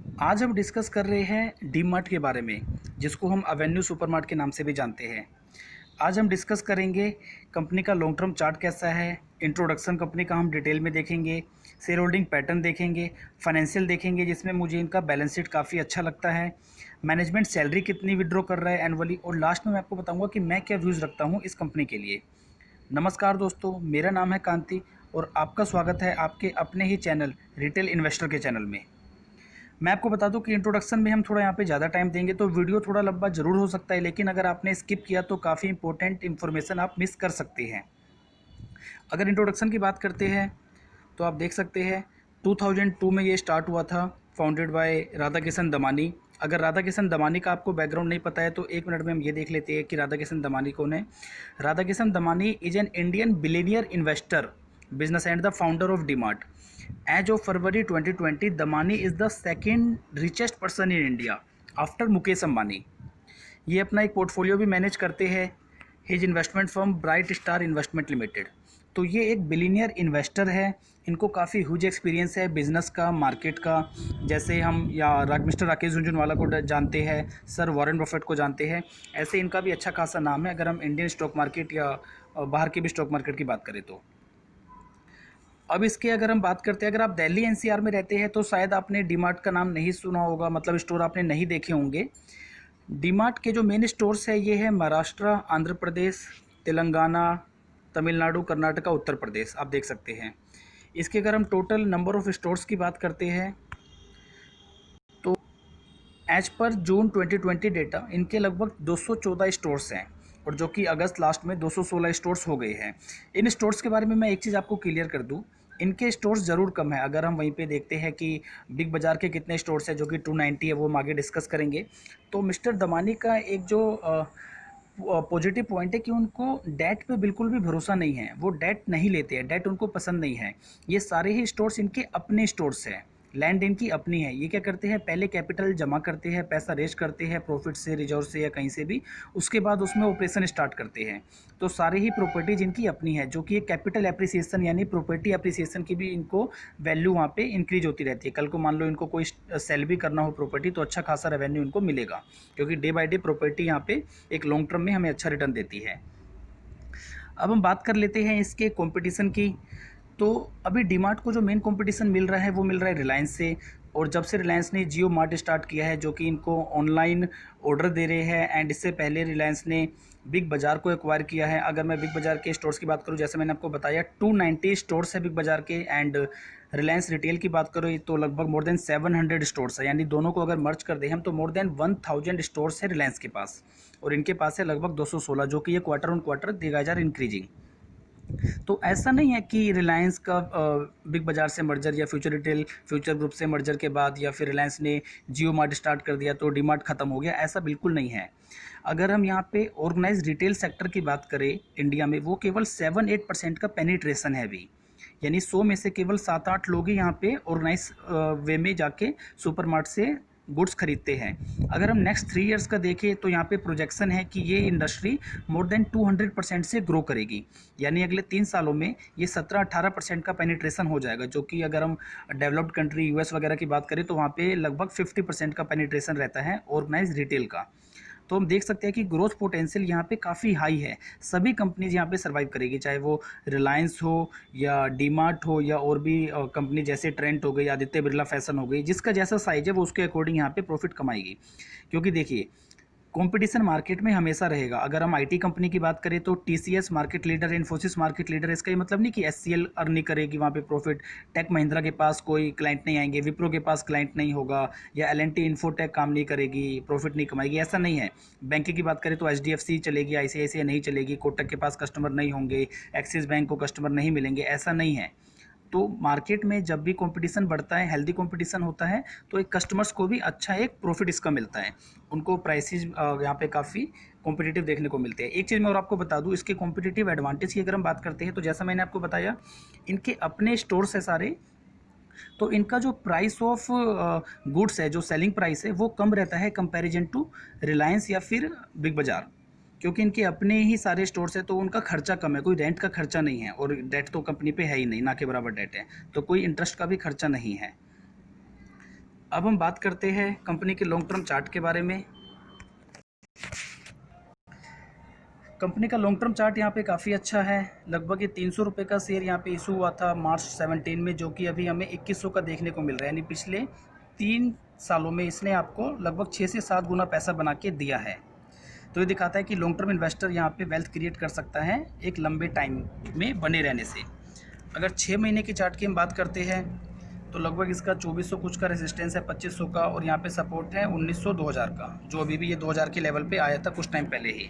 आज हम डिस्कस कर रहे हैं डी मार्ट के बारे में, जिसको हम एवेन्यू सुपरमार्ट के नाम से भी जानते हैं। आज हम डिस्कस करेंगे कंपनी का लॉन्ग टर्म चार्ट कैसा है, इंट्रोडक्शन कंपनी का हम डिटेल में देखेंगे, शेयर होल्डिंग पैटर्न देखेंगे, फाइनेंशियल देखेंगे जिसमें मुझे इनका बैलेंस शीट काफ़ी अच्छा लगता है, मैनेजमेंट सैलरी कितनी विड्रॉ कर रहा है एनुअली, और लास्ट में मैं आपको बताऊंगा कि मैं क्या व्यूज़ रखता हूँ इस कंपनी के लिए। नमस्कार दोस्तों, मेरा नाम है कांति और आपका स्वागत है आपके अपने ही चैनल रिटेल इन्वेस्टर के चैनल में। मैं आपको बता दूं कि इंट्रोडक्शन में हम थोड़ा यहाँ पे ज़्यादा टाइम देंगे तो वीडियो थोड़ा लंबा ज़रूर हो सकता है, लेकिन अगर आपने स्किप किया तो काफ़ी इंपॉर्टेंट इन्फॉर्मेशन आप मिस कर सकते हैं। अगर इंट्रोडक्शन की बात करते हैं तो आप देख सकते हैं 2002 में ये स्टार्ट हुआ था, फाउंडेड बाय राधा किशन दमानी। अगर राधा किशन दमानी का आपको बैकग्राउंड नहीं पता है तो एक मिनट में हम ये देख लेते हैं कि राधा किशन दमानी कौन है। Radha Kishan Damani is an Indian billionaire investor, business and the founder of DMart. As of February 2020, Damani is the second richest person in India after Mukesh Ambani. ये अपना एक पोर्टफोलियो भी मैनेज करते हैं, his investment firm Bright Star Investment Limited. तो ये एक बिलियनियर इन्वेस्टर है, इनको काफ़ी ह्यूज एक्सपीरियंस है बिज़नेस का, मार्केट का। जैसे हम मिस्टर राकेश झुनझुनवाला को जानते हैं, सर वॉरेन बफेट को जानते हैं, ऐसे इनका भी अच्छा खासा नाम है अगर हम इंडियन स्टॉक मार्केट या बाहर के भी स्टॉक मार्केट की बात करें तो। अब इसके अगर हम बात करते हैं, अगर आप दिल्ली एनसीआर में रहते हैं तो शायद आपने डीमार्ट का नाम नहीं सुना होगा, मतलब स्टोर आपने नहीं देखे होंगे। डीमार्ट के जो मेन स्टोर्स है ये है महाराष्ट्र, आंध्र प्रदेश, तेलंगाना, तमिलनाडु, कर्नाटका, उत्तर प्रदेश, आप देख सकते हैं। इसके अगर हम टोटल नंबर ऑफ़ स्टोर्स की बात करते हैं तो एज पर जून 2020 डेटा इनके लगभग 214 स्टोर्स हैं, और जो कि अगस्त लास्ट में 216 स्टोर्स हो गए हैं। इन स्टोर्स के बारे में मैं एक चीज़ आपको क्लियर कर दूं, इनके स्टोर्स ज़रूर कम है। अगर हम वहीं पे देखते हैं कि बिग बाज़ार के कितने स्टोर्स हैं, जो कि 290 है, वो हम आगे डिस्कस करेंगे। तो मिस्टर दमानी का एक जो पॉजिटिव पॉइंट है कि उनको डेट पे बिल्कुल भी भरोसा नहीं है, वो डेट नहीं लेते हैं, डेट उनको पसंद नहीं है। ये सारे ही स्टोर्स इनके अपने स्टोर्स हैं, लैंड इनकी अपनी है। ये क्या करते हैं, पहले कैपिटल जमा करते हैं, पैसा रेज करते हैं प्रॉफिट से, रिजर्व से या कहीं से भी, उसके बाद उसमें ऑपरेशन स्टार्ट करते हैं। तो सारी ही प्रॉपर्टीज इनकी अपनी है, जो कि एक कैपिटल एप्रिसिएशन यानी प्रॉपर्टी एप्रिसिएशन की भी इनको वैल्यू वहाँ पे इंक्रीज होती रहती है। कल को मान लो इनको कोई सेल भी करना हो प्रॉपर्टी तो अच्छा खासा रेवेन्यू इनको मिलेगा, क्योंकि डे बाई डे प्रॉपर्टी यहाँ पे एक लॉन्ग टर्म में हमें अच्छा रिटर्न देती है। अब हम बात कर लेते हैं इसके कंपटीशन की। तो अभी डीमार्ट को जो मेन कंपटीशन मिल रहा है वो मिल रहा है रिलायंस से, और जब से रिलायंस ने जियो मार्ट स्टार्ट किया है, जो कि इनको ऑनलाइन ऑर्डर दे रहे हैं, एंड इससे पहले रिलायंस ने बिग बाज़ार को एक्वायर किया है। अगर मैं बिग बाज़ार के स्टोर्स की बात करूं, जैसे मैंने आपको बताया 290 स्टोर्स है बिग बाज़ार के, एंड रिलायंस रिटेल की बात करो तो लगभग मोर देन 700 स्टोर्स है, यानी दोनों को अगर मर्ज कर दें हम तो मोर देन 1000 स्टोर्स है रिलायंस के पास, और इनके पास है लगभग 216, जो कि ये क्वार्टर ऑन क्वार्टर देगा जा इंक्रीजिंग। तो ऐसा नहीं है कि रिलायंस का बिग बाज़ार से मर्जर या फ्यूचर रिटेल फ्यूचर ग्रुप से मर्जर के बाद या फिर रिलायंस ने जियो मार्ट स्टार्ट कर दिया तो डी मार्ट ख़त्म हो गया, ऐसा बिल्कुल नहीं है। अगर हम यहाँ पे ऑर्गेनाइज रिटेल सेक्टर की बात करें इंडिया में, वो केवल 7-8% का पेनिट्रेशन है अभी, यानी 100 में से केवल 7-8 लोग ही यहाँ पे ऑर्गेनाइज वे में जाके सुपरमार्ट से गुड्स खरीदते हैं। अगर हम नेक्स्ट 3 इयर्स का देखें तो यहाँ पे प्रोजेक्शन है कि ये इंडस्ट्री मोर देन 200% से ग्रो करेगी, यानी अगले 3 सालों में ये 17-18% का पेनिट्रेशन हो जाएगा, जो कि अगर हम डेवलप्ड कंट्री यूएस वगैरह की बात करें तो वहाँ पे लगभग 50% का पेनिट्रेशन रहता है ऑर्गेनाइज रिटेल का। तो हम देख सकते हैं कि ग्रोथ पोटेंशियल यहाँ पे काफ़ी हाई है। सभी कंपनीज यहाँ पे सर्वाइव करेगी, चाहे वो रिलायंस हो या डीमार्ट हो या और भी कंपनी जैसे ट्रेंट हो गई, आदित्य बिरला फैशन हो गई, जिसका जैसा साइज है वो उसके अकॉर्डिंग यहाँ पे प्रॉफिट कमाएगी। क्योंकि देखिए कंपटीशन मार्केट में हमेशा रहेगा। अगर हम आईटी कंपनी की बात करें तो टीसीएस मार्केट लीडर है, इन्फोसिस मार्केट लीडर है, इसका ये मतलब नहीं कि एचसीएल अर्न नहीं करेगी वहाँ पे प्रॉफिट, टेक महिंद्रा के पास कोई क्लाइंट नहीं आएंगे, विप्रो के पास क्लाइंट नहीं होगा, या एलएनटी इन्फोटेक काम नहीं करेगी, प्रॉफिट नहीं कमाएगी, ऐसा नहीं है। बैंक की बात करें तो एचडीएफसी चलेगी, आईसीआईसीआई नहीं चलेगी, कोटक के पास कस्टमर नहीं होंगे, एक्सिस बैंक को कस्टमर नहीं मिलेंगे, ऐसा नहीं है। तो मार्केट में जब भी कंपटीशन बढ़ता है, हेल्दी कंपटीशन होता है, तो एक कस्टमर्स को भी अच्छा एक प्रॉफिट इसका मिलता है, उनको प्राइसेस यहाँ पे काफ़ी कॉम्पिटिटिव देखने को मिलते हैं। एक चीज़ मैं और आपको बता दूँ, इसके कॉम्पिटिटिव एडवांटेज की अगर हम बात करते हैं तो जैसा मैंने आपको बताया इनके अपने स्टोर्स है सारे, तो इनका जो प्राइस ऑफ गुड्स है, जो सेलिंग प्राइस है, वो कम रहता है कंपैरिजन टू रिलायंस या फिर बिग बाज़ार, क्योंकि इनके अपने ही सारे स्टोर्स है तो उनका खर्चा कम है, कोई रेंट का खर्चा नहीं है, और डेट तो कंपनी पे है ही नहीं, ना के बराबर डेट है, तो कोई इंटरेस्ट का भी खर्चा नहीं है। अब हम बात करते हैं कंपनी के लॉन्ग टर्म चार्ट के बारे में। कंपनी का लॉन्ग टर्म चार्ट यहाँ पे काफ़ी अच्छा है। लगभग ये 300 रुपये का शेयर यहाँ पे इशू हुआ था मार्च 17 में, जो कि अभी हमें 2100 का देखने को मिल रहा है। यानी पिछले 3 सालों में इसने आपको लगभग 6 से 7 गुना पैसा बना के दिया है। तो ये दिखाता है कि लॉन्ग टर्म इन्वेस्टर यहाँ पे वेल्थ क्रिएट कर सकता है एक लंबे टाइम में बने रहने से। अगर 6 महीने की चार्ट की हम बात करते हैं तो लगभग इसका 2400 कुछ का रेजिस्टेंस है, 2500 का, और यहाँ पे सपोर्ट है 1900 2000 का, जो अभी भी ये 2000 के लेवल पे आया था कुछ टाइम पहले ही।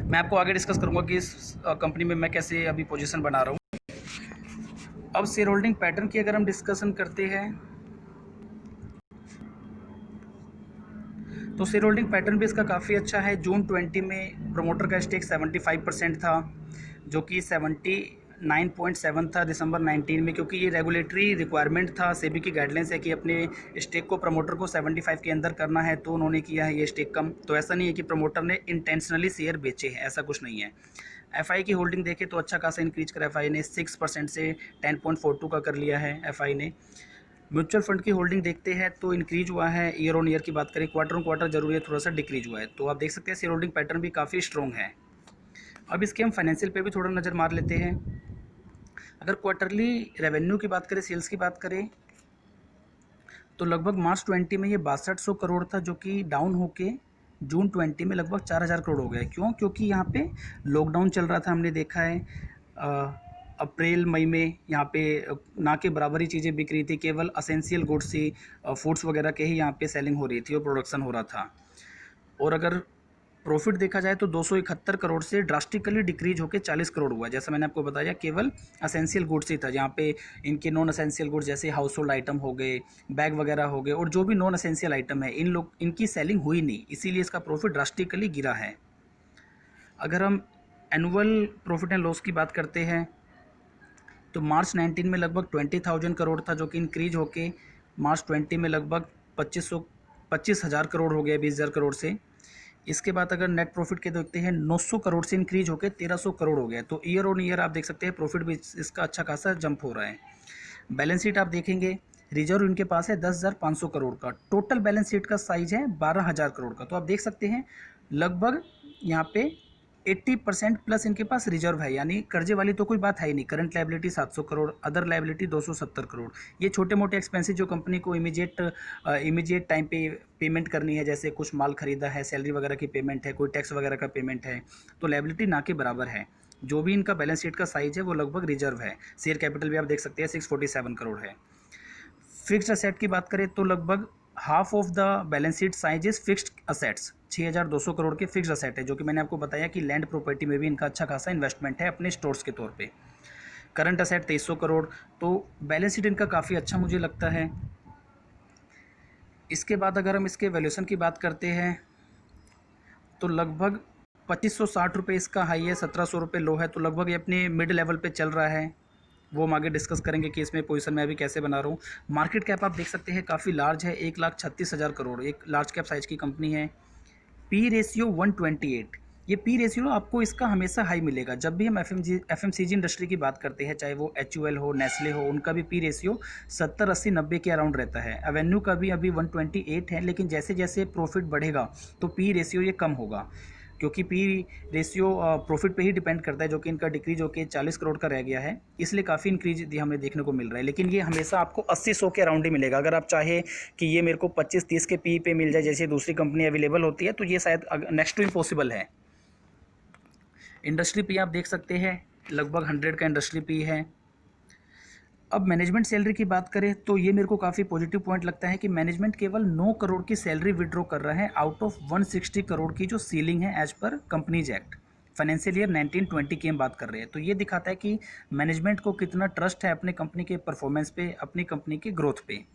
मैं आपको आगे डिस्कस करूँगा कि इस कंपनी में मैं कैसे अभी पोजीशन बना रहा हूँ। अब शेयर होल्डिंग पैटर्न की अगर हम डिस्कशन करते हैं तो शेयर होल्डिंग पैटर्न भी इसका काफ़ी अच्छा है। जून 20 में प्रमोटर का स्टेक 75% था, जो कि 79.7 था दिसंबर 19 में, क्योंकि ये रेगुलेटरी रिक्वायरमेंट था। सेबी की गाइडलाइंस है कि अपने स्टेक को प्रमोटर को 75 के अंदर करना है, तो उन्होंने किया है ये स्टेक कम। तो ऐसा नहीं है कि प्रमोटर ने इंटेंशनली शेयर बेचे हैं, ऐसा कुछ नहीं है। एफआई की होल्डिंग देखें तो अच्छा खासा इंक्रीज करा एफआई ने, 6% से 10.42 का कर लिया है एफआई ने। म्यूचुअल फंड की होल्डिंग देखते हैं तो इंक्रीज हुआ है। ईयर ऑन ईयर की बात करें, क्वार्टर ऑन क्वार्टर जरूर है थोड़ा सा डिक्रीज हुआ है। तो आप देख सकते हैं शेयर होल्डिंग पैटर्न भी काफ़ी स्ट्रॉन्ग है। अब इसके हम फाइनेंशियल पे भी थोड़ा नज़र मार लेते हैं। अगर क्वार्टरली रेवेन्यू की बात करें, सेल्स की बात करें, तो लगभग मार्च 20 में ये 6200 करोड़ था, जो कि डाउन होके जून 20 में लगभग 4000 करोड़ हो गया। क्यों? क्योंकि यहाँ पे लॉकडाउन चल रहा था, हमने देखा है। अप्रैल मई में यहाँ पे ना के बराबर ही चीज़ें बिक रही थी, केवल असेंशियल गुड्स ही, फूड्स वगैरह के ही यहाँ पे सेलिंग हो रही थी और प्रोडक्शन हो रहा था। और अगर प्रॉफिट देखा जाए तो 271 करोड़ से ड्रास्टिकली डिक्रीज होकर 40 करोड़ हुआ। जैसा मैंने आपको बताया, केवल असेंशियल गुड्स ही था, जहाँ पे इनके नॉन असेंशियल गुड्स जैसे हाउस होल्ड आइटम हो गए, बैग वगैरह हो गए, और जो भी नॉन असेंशियल आइटम है इनकी सेलिंग हुई नहीं, इसीलिए इसका प्रॉफिट ड्रास्टिकली गिरा है। अगर हम एनुअल प्रॉफिट एंड लॉस की बात करते हैं तो मार्च 19 में लगभग 20,000 करोड़ था, जो कि इंक्रीज होके मार्च 20 में लगभग 25,000 करोड़ हो गया, 20,000 करोड़ से। इसके बाद अगर नेट प्रॉफिट के देखते हैं, 900 करोड़ से इंक्रीज होकर 1300 करोड़ हो गया। तो ईयर ऑन ईयर आप देख सकते हैं प्रॉफिट भी इसका अच्छा खासा जंप हो रहा है। बैलेंस शीट आप देखेंगे, रिजर्व इनके पास है 10,500 करोड़ का, टोटल बैलेंस शीट का साइज है 12,000 करोड़ का। तो आप देख सकते हैं लगभग यहाँ पे 80% प्लस इनके पास रिजर्व है, यानी कर्जे वाली तो कोई बात है ही नहीं। Current liability 700 crore, other liability 270 crore. ये छोटे मोटे एक्सपेंसेस जो कंपनी को इमीडिएट टाइम पे पेमेंट करनी है, जैसे कुछ माल खरीदा है, सैलरी वगैरह की पेमेंट है, कोई टैक्स वगैरह का पेमेंट है, तो लायबिलिटी ना के बराबर है। जो भी इनका बैलेंस शीट का साइज है वो लगभग रिजर्व है। शेयर कैपिटल भी आप देख सकते हैं 647 करोड़ है। फिक्स्ड असेट की बात करें तो लगभग half of the balance sheet size is fixed assets, 6,200 crore के फिक्स्ड असेट है, जो कि मैंने आपको बताया कि लैंड प्रॉपर्टी में भी इनका अच्छा खासा इन्वेस्टमेंट है अपने स्टोर्स के तौर पे। करंट असेट 2300 करोड़, तो बैलेंस शीट इनका काफ़ी अच्छा मुझे लगता है। इसके बाद अगर हम इसके वैल्यूएशन की बात करते हैं तो लगभग 2560 रुपये इसका हाई है, 1700 रुपये लो है, तो लगभग ये अपने मिड लेवल पे चल रहा है। वो हम आगे डिस्कस करेंगे कि इसमें पोजीशन मैं अभी कैसे बना रहा हूँ। मार्केट कैप आप देख सकते हैं काफ़ी लार्ज है, 1,36,000 करोड़, एक लार्ज कैप साइज की कंपनी है। पी रेशियो 128, ये पी रेशियो आपको इसका हमेशा हाई मिलेगा। जब भी हम एफएमसीजी इंडस्ट्री की बात करते हैं, चाहे वो HUL हो, नेस्ले हो, उनका भी पी रेशियो 70, 80, 90 के अराउंड रहता है। एवेन्यू का भी अभी 128 है, लेकिन जैसे जैसे प्रॉफिट बढ़ेगा तो पी रेशियो ये कम होगा, क्योंकि पी रेशियो प्रॉफिट पे ही डिपेंड करता है, जो कि इनका डिक्रीज होकर 40 करोड़ का रह गया है, इसलिए काफ़ी इंक्रीज हमें देखने को मिल रहा है। लेकिन ये हमेशा आपको 80-100 के अराउंड ही मिलेगा। अगर आप चाहे कि ये मेरे को 25-30 के पी पे मिल जाए जैसे दूसरी कंपनी अवेलेबल होती है, तो ये शायद नेक्स्ट टू इम्पॉसिबल है। इंडस्ट्री पी आप देख सकते हैं लगभग 100 का इंडस्ट्री पी है। अब मैनेजमेंट सैलरी की बात करें तो ये मेरे को काफ़ी पॉजिटिव पॉइंट लगता है कि मैनेजमेंट केवल 9 करोड़ की सैलरी विड्रॉ कर रहा है आउट ऑफ 160 करोड़ की जो सीलिंग है as per companies act. Financial year 19-20 की हम बात कर रहे हैं, तो ये दिखाता है कि मैनेजमेंट को कितना ट्रस्ट है अपने कंपनी के परफॉर्मेंस पे, अपनी कंपनी के ग्रोथ पे।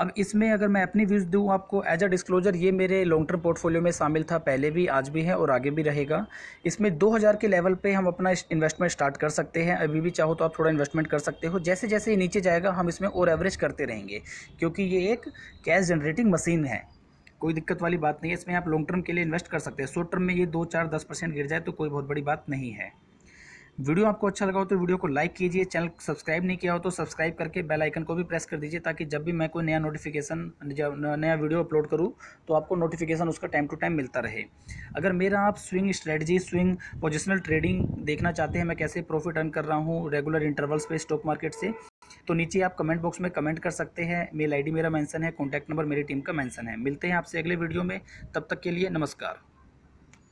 अब इसमें अगर मैं अपनी व्यूज़ दूँ आपको एज अ डिस्क्लोजर, ये मेरे लॉन्ग टर्म पोर्टफोलियो में शामिल था पहले भी, आज भी है और आगे भी रहेगा। इसमें 2000 के लेवल पे हम अपना इन्वेस्टमेंट स्टार्ट कर सकते हैं। अभी भी चाहो तो आप थोड़ा इन्वेस्टमेंट कर सकते हो। जैसे जैसे ये नीचे जाएगा हम इसमें और एवरेज करते रहेंगे, क्योंकि ये एक कैश जनरेटिंग मशीन है, कोई दिक्कत वाली बात नहीं है। इसमें आप लॉन्ग टर्म के लिए इन्वेस्ट कर सकते हैं। शॉर्ट टर्म में ये 2, 4, 10% गिर जाए तो कोई बहुत बड़ी बात नहीं है। वीडियो आपको अच्छा लगा हो तो वीडियो को लाइक कीजिए, चैनल सब्सक्राइब नहीं किया हो तो सब्सक्राइब करके बेल आइकन को भी प्रेस कर दीजिए, ताकि जब भी मैं कोई नया नोटिफिकेशन जब नया वीडियो अपलोड करूं तो आपको नोटिफिकेशन उसका टाइम टू टाइम मिलता रहे। अगर मेरा आप swing strategy, swing positional trading देखना चाहते हैं, मैं कैसे प्रॉफिट अर्न कर रहा हूँ रेगुलर इंटरवल्स पे स्टॉक मार्केट से, तो नीचे आप कमेंट बॉक्स में कमेंट कर सकते हैं। मेल आईडी मेरा मेंशन है, कॉन्टैक्ट नंबर मेरी टीम का मेंशन है। मिलते हैं आपसे अगले वीडियो में, तब तक के लिए नमस्कार।